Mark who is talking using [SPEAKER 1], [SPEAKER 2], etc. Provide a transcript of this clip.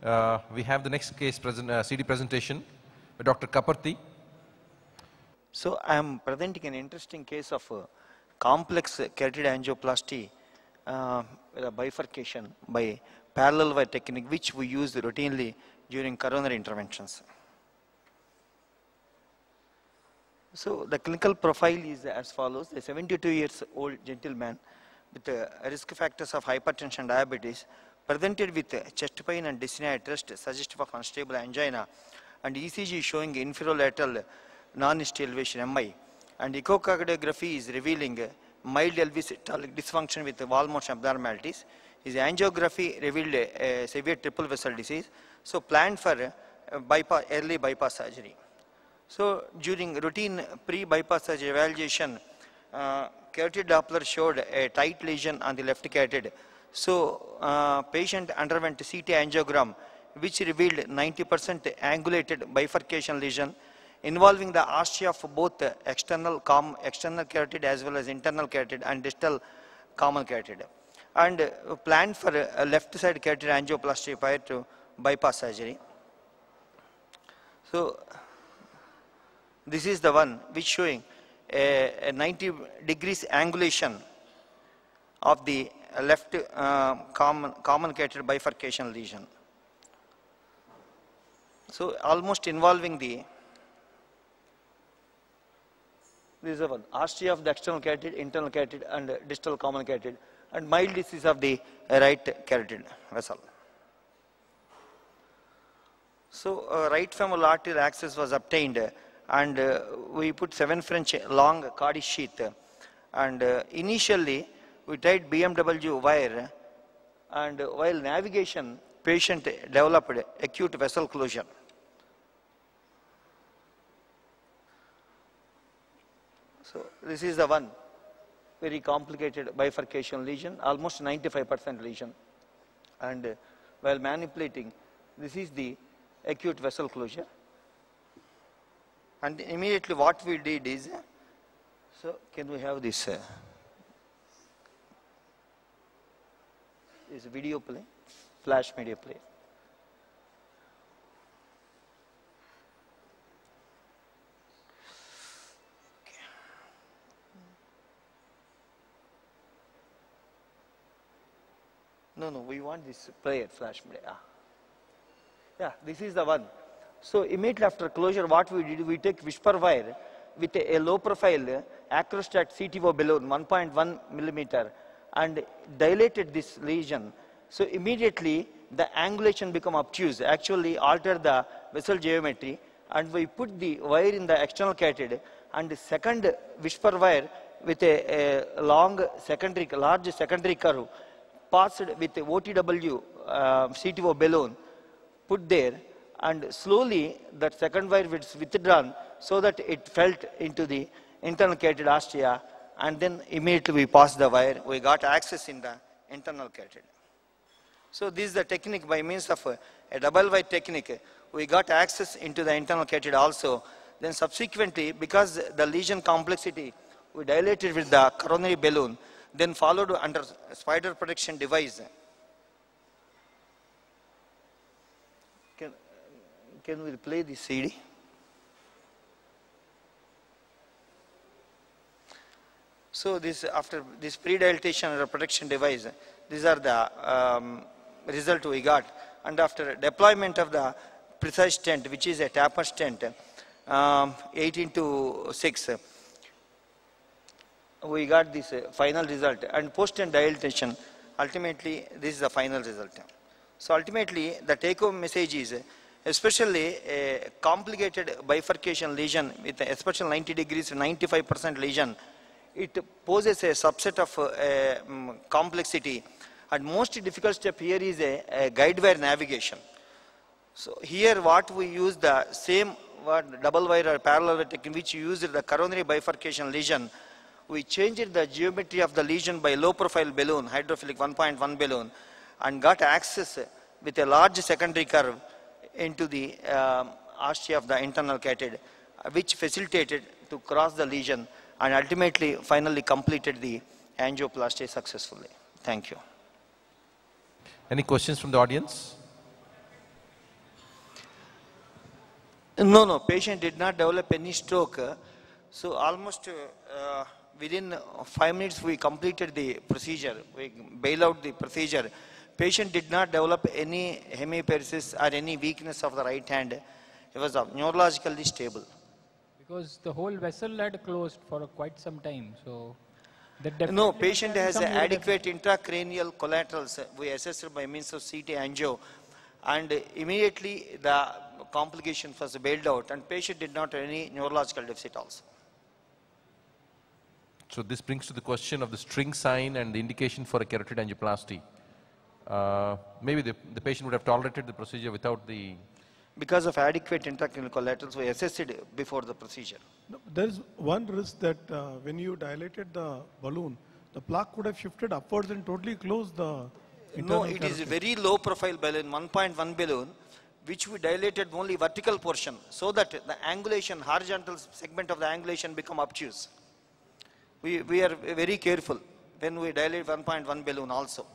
[SPEAKER 1] We have the next case CD presentation by Dr. Kaparthi.
[SPEAKER 2] So I am presenting an interesting case of complex carotid angioplasty with a bifurcation by parallel wire technique, which we use routinely during coronary interventions. So the clinical profile is as follows: a 72 years old gentleman with risk factors of hypertension and diabetes, presented with chest pain and dyspnea at rest suggestive of unstable angina, and ECG showing inferolateral non-ST elevation MI, and echocardiography is revealing mild LV systolic dysfunction with wall motion abnormalities. His angiography revealed a severe triple vessel disease, so planned for early bypass surgery. So during routine pre-bypass surgery evaluation, carotid Doppler showed a tight lesion on the left carotid. So patient underwent CT angiogram, which revealed 90% angulated bifurcation lesion involving the ostia of both external carotid as well as internal carotid and distal common carotid, and planned for a left side carotid angioplasty prior to bypass surgery. So this is the one which showing a 90 degrees angulation of the left common carotid bifurcation lesion. So almost involving the, this is the one, ostia of the external carotid, internal carotid and distal common carotid, and mild disease of the right carotid vessel. So right femoral arterial access was obtained, and we put 7 French long Cardi sheath, and initially we tried BMW wire, and while navigation patient developed acute vessel closure. So this is the one very complicated bifurcation lesion, almost 95% lesion, and while manipulating, this is the acute vessel closure. And immediately what we did is, so can we have this video play, flash media play. No, we want this player flash media. Yeah, this is the one. So immediately after closure, what we did, we take whisper wire with a low profile Acrostat CTO balloon 1.1 millimeter and dilated this lesion. So immediately the angulation become obtuse, actually alter the vessel geometry, and we put the wire in the external carotid, and the second whisper wire with a large secondary curve passed with the OTW CTO balloon put there, and slowly that second wire was withdrawn so that it felt into the internal carotid ostia, and then immediately we passed the wire, we got access in the internal carotid. So this is the technique. By means of a double wire technique, we got access into the internal carotid also. Then subsequently, because the lesion complexity, we dilated with the coronary balloon, then followed under spider protection device. Can we play the CD? So this, after this pre-dilatation and protection device, these are the result we got. And after deployment of the precise stent, which is a taper stent, 18-6, we got this final result. And post-stent dilatation, ultimately this is the final result. So ultimately the take-home message is, especially a complicated bifurcation lesion with especially 90 degrees, 95% lesion, it poses a subset of complexity. And most difficult step here is a guide wire navigation. So here what we use the same double wire or parallel wire technique which used the coronary bifurcation lesion. We changed the geometry of the lesion by low profile balloon, hydrophilic 1.1 balloon, and got access with a large secondary curve into the ostia of the internal carotid, which facilitated to cross the lesion and ultimately finally completed the angioplasty successfully. Thank you.
[SPEAKER 1] Any questions from the audience?
[SPEAKER 2] No, patient did not develop any stroke. So almost within 5 minutes we completed the procedure. We bail out the procedure. Patient did not develop any hemiparesis or any weakness of the right hand. He was neurologically stable.
[SPEAKER 3] Because the whole vessel had closed for quite some time, so that
[SPEAKER 2] No,
[SPEAKER 3] definitely
[SPEAKER 2] patient
[SPEAKER 3] must have
[SPEAKER 2] has
[SPEAKER 3] some
[SPEAKER 2] adequate intracranial collaterals. We assessed by means of CT angio, and immediately the complication was bailed out, and patient did not have any neurological deficit also.
[SPEAKER 1] So this brings to the question of the string sign and the indication for a carotid angioplasty. Maybe the patient would have tolerated the procedure without the...
[SPEAKER 2] Because of adequate intracranial collaterals, we assessed it before the procedure.
[SPEAKER 4] No, there is one risk that when you dilated the balloon, the plaque could have shifted upwards and totally closed the internal
[SPEAKER 2] No, it is a
[SPEAKER 4] carotid.
[SPEAKER 2] very low profile balloon, 1.1 balloon, which we dilated only vertical portion, so that the angulation, horizontal segment of the angulation become obtuse. We are very careful when we dilate 1.1 balloon also.